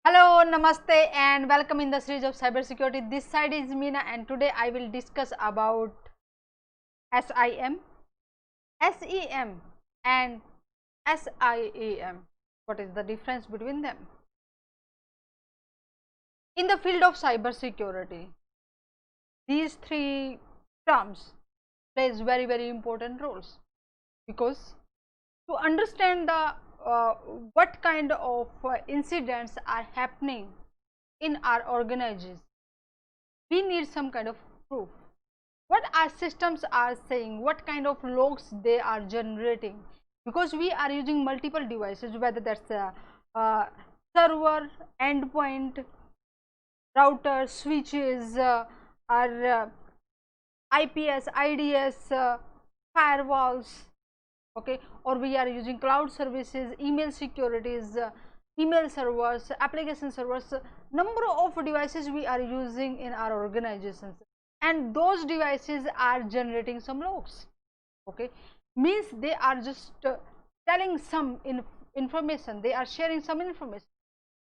Hello, namaste and welcome in the series of cybersecurity. This side is Meena and today I will discuss about SIM, SEM and SIEM. What is the difference between them? In the field of cybersecurity, these three terms plays very important roles because to understand the what kind of incidents are happening in our organizations, we need some kind of proof. What our systems are saying, what kind of logs they are generating, because we are using multiple devices, whether that's a server, endpoint, router, switches, or IPS, IDS, firewalls, okay, or we are using cloud services, email securities, email servers, application servers, number of devices we are using in our organizations, and those devices are generating some logs, okay, means they are just telling some information, they are sharing some information.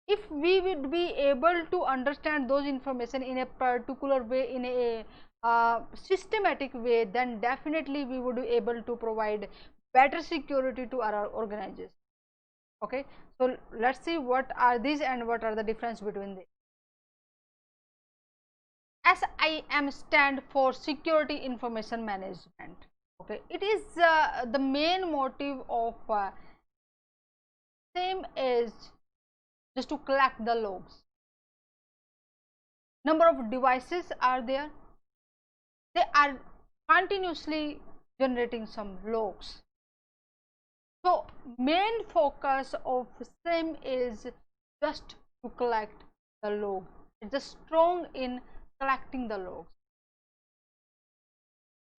If we would be able to understand those information in a particular way, in a systematic way, then definitely we would be able to provide better security to our organization. Okay, so let's see what are these and what are the difference between them. SIM stand for Security Information Management. Okay, it is the main motive of SIM is just to collect the logs. Number of devices are there, they are continuously generating some logs. So main focus of SIM is just to collect the log. It's just strong in collecting the logs.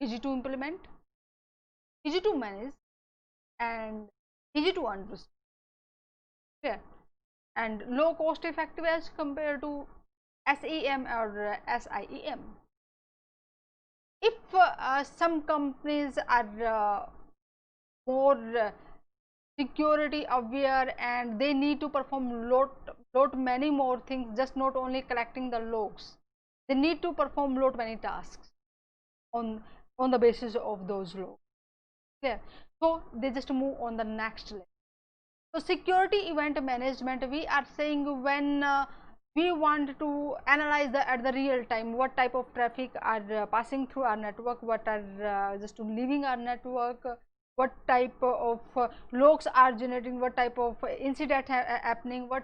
Easy to implement, easy to manage, and easy to understand. Okay. And low cost effective as compared to SEM or SIEM. If some companies are more security aware and they need to perform lot many more things, just not only collecting the logs, they need to perform lot many tasks on the basis of those logs. Clear? So they just move on the next level. So security event management, we are saying when we want to analyze at the real time what type of traffic are passing through our network, what are just leaving our network, what type of logs are generating, what type of incident happening, what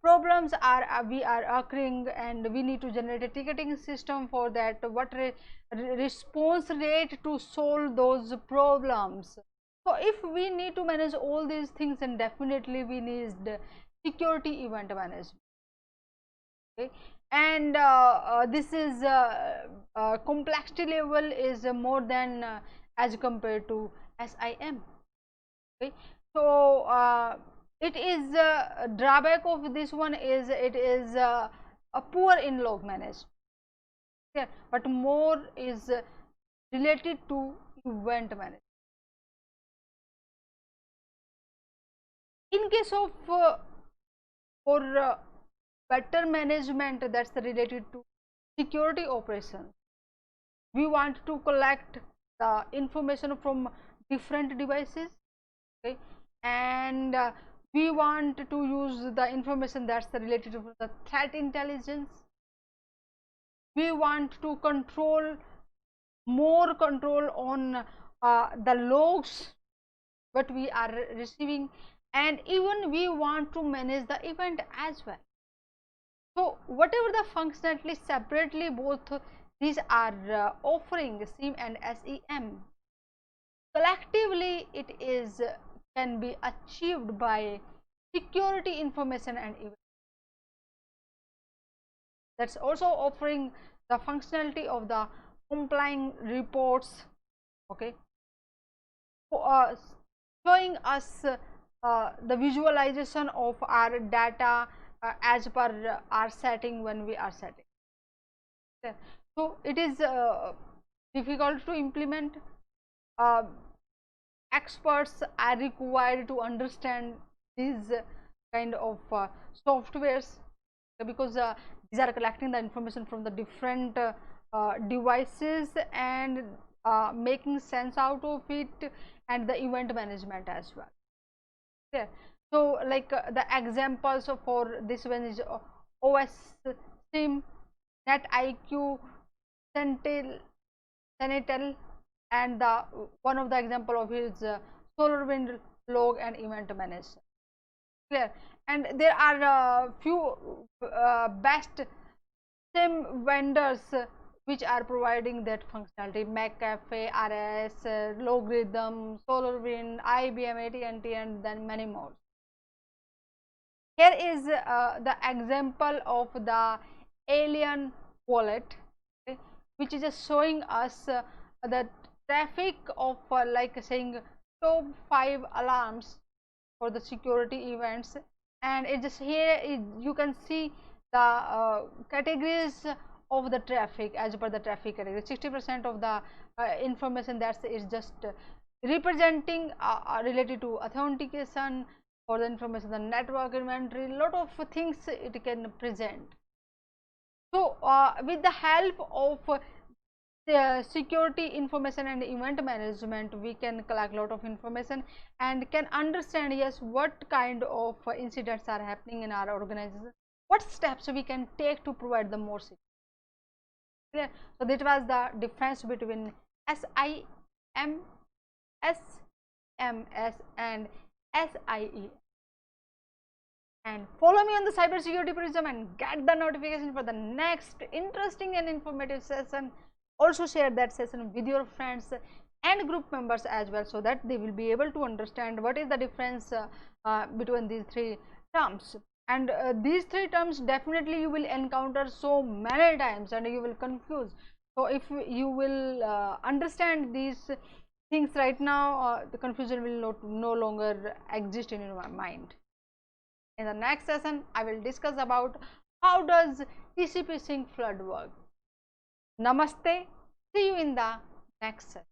problems are we are occurring, and we need to generate a ticketing system for that, what response rate to solve those problems. So if we need to manage all these things, then definitely we need security event management. Okay, and this is complexity level is more than as compared to SIM. Okay, so it is drawback of this one is it is a poor in log management. Yeah, but more is related to event management. In case of for better management, that's related to security operations, we want to collect the information from different devices, okay, and we want to use the information that's related to the threat intelligence. We want to control more control on the logs what we are receiving, and even we want to manage the event as well. So whatever the functionality separately, both these are offering SIEM and SEM. Collectively, it is can be achieved by security information and event. That's also offering the functionality of the complying reports. Okay, showing us the visualization of our data as per our setting when we are setting. Okay. So it is difficult to implement. Uh, Experts are required to understand these kind of softwares, because these are collecting the information from the different devices and making sense out of it, and the event management as well. Yeah. So like the examples for this one is OS, SIM, NetIQ, Sentinel, Sentinel, and the one of the example of is SolarWind, Log, and Event Manager. Clear. And there are few best SIM vendors which are providing that functionality: McAfee, RS, Logarithm, SolarWind, IBM, AT&T, and then many more. Here is the example of the alien wallet, okay, which is just showing us the traffic of like saying top 5 alarms for the security events, and it just here you can see the categories of the traffic as per the traffic category. 60% of the information that is just representing related to authentication, for the information, the network inventory, lot of things it can present. So with the help of security information and event management, we can collect lot of information and can understand, yes, what kind of incidents are happening in our organization, what steps we can take to provide the more security. Clear? So that was the difference between SIM, SMS, and SIE. And follow me on the Cybersecurity Prism and get the notification for the next interesting and informative session. Also share that session with your friends and group members as well, so that they will be able to understand what is the difference between these three terms. And these three terms definitely you will encounter so many times and you will confuse. So if you will understand these things right now, the confusion will no longer exist in your mind. In the next session, I will discuss about how does TCP sync flood work. Namaste. See you in the next session.